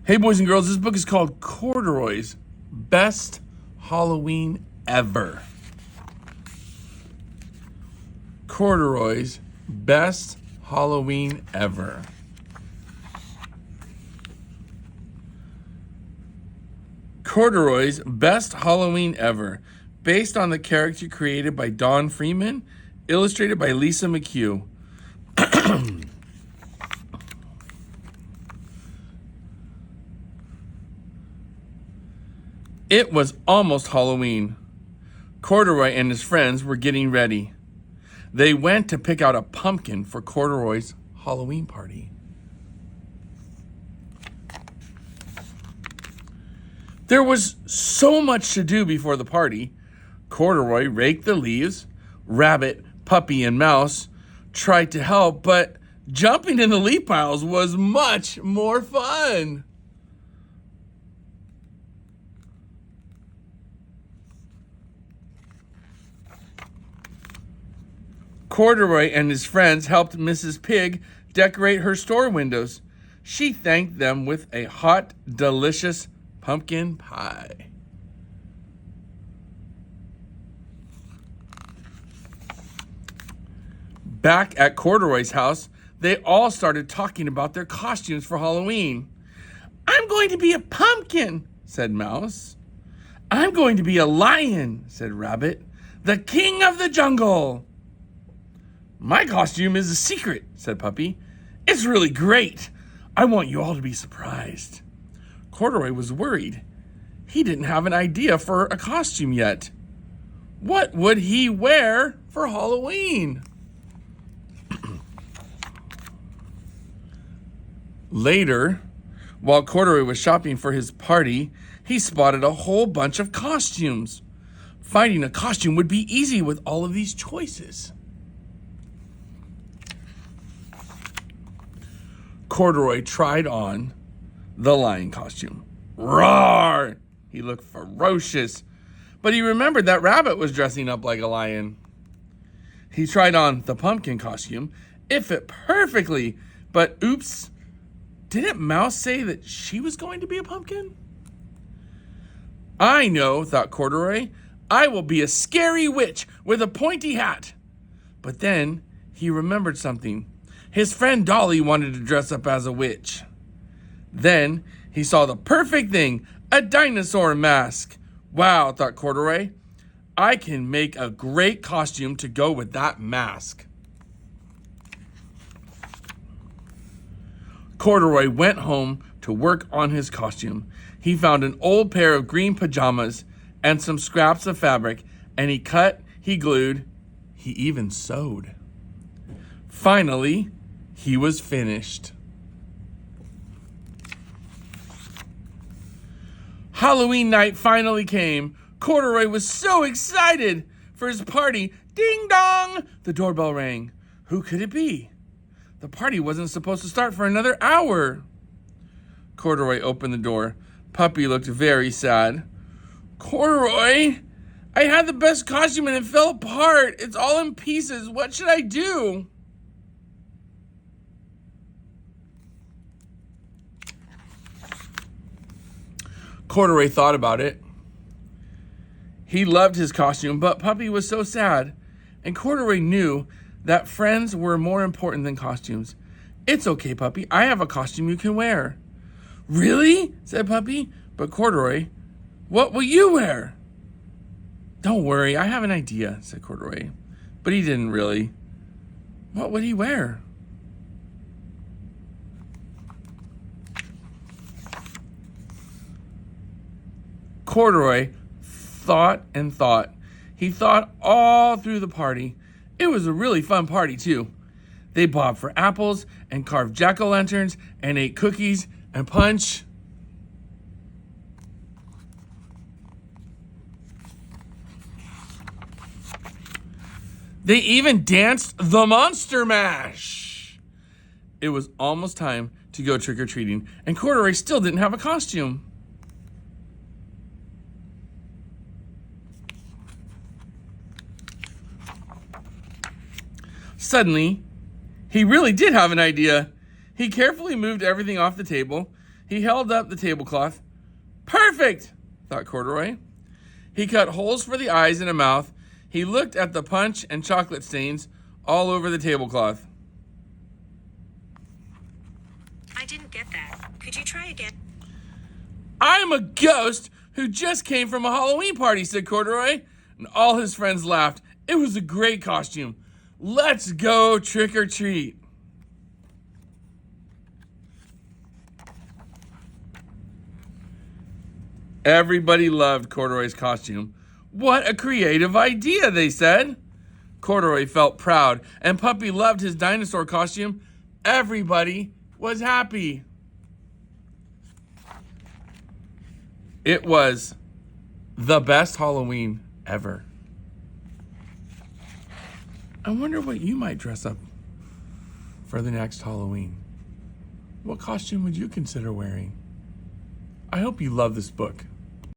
Hey, boys and girls, this book is called Corduroys, Best Halloween Ever. Corduroys, Best Halloween Ever. Corduroys, Best Halloween Ever. Based on the character created by Don Freeman, illustrated by Lisa McHugh. It was almost Halloween. Corduroy and his friends were getting ready. They went to pick out a pumpkin for Corduroy's Halloween party. There was so much to do before the party. Corduroy raked the leaves. Rabbit, Puppy, and Mouse tried to help, but jumping in the leaf piles was much more fun. Corduroy and his friends helped Mrs. Pig decorate her store windows. She thanked them with a hot, delicious pumpkin pie. Back at Corduroy's house, they all started talking about their costumes for Halloween. "I'm going to be a pumpkin," said Mouse. "I'm going to be a lion," said Rabbit, "the king of the jungle." "My costume is a secret," said Puppy. "It's really great. I want you all to be surprised." Corduroy was worried. He didn't have an idea for a costume yet. What would he wear for Halloween? Later, while Corduroy was shopping for his party, he spotted a whole bunch of costumes. Finding a costume would be easy with all of these choices. Corduroy tried on the lion costume. Roar! He looked ferocious, but he remembered that Rabbit was dressing up like a lion. He tried on the pumpkin costume. It fit perfectly, but oops, didn't Mouse say that she was going to be a pumpkin? "I know," thought Corduroy. "I will be a scary witch with a pointy hat." But then he remembered something. His friend Dolly wanted to dress up as a witch. Then he saw the perfect thing, a dinosaur mask. "Wow," thought Corduroy. "I can make a great costume to go with that mask." Corduroy went home to work on his costume. He found an old pair of green pajamas and some scraps of fabric, and he cut, he glued, he even sewed. Finally, he was finished. Halloween night finally came. Corduroy was so excited for his party. Ding dong! The doorbell rang. Who could it be? The party wasn't supposed to start for another hour. Corduroy opened the door. Puppy looked very sad. "Corduroy, I had the best costume and it fell apart. It's all in pieces. What should I do?" Corduroy thought about it. He loved his costume, but Puppy was so sad, and Corduroy knew that friends were more important than costumes. "It's okay, Puppy. I have a costume you can wear." "Really?" said Puppy. But Corduroy, "What will you wear?" "Don't worry, I have an idea," said Corduroy. But he didn't really. What would he wear? Corduroy thought and thought. He thought all through the party. It was a really fun party, too. They bobbed for apples and carved jack-o'-lanterns and ate cookies and punch. They even danced the Monster Mash. It was almost time to go trick-or-treating, and Corduroy still didn't have a costume. Suddenly, he really did have an idea. He carefully moved everything off the table. He He held up the tablecloth. Perfect, thought Corduroy. He cut holes for the eyes and a mouth. He looked at the punch and chocolate stains all over the tablecloth. I didn't get that. Could you try again? I'm a ghost who just came from a Halloween party, said Corduroy, and all his friends laughed. It was a great costume. Let's go trick or treat. Everybody loved Corduroy's costume. What a creative idea, they said. Corduroy felt proud, and Puppy loved his dinosaur costume. Everybody was happy. It was the best Halloween ever. I wonder what you might dress up for the next Halloween. What costume would you consider wearing? I hope you love this book.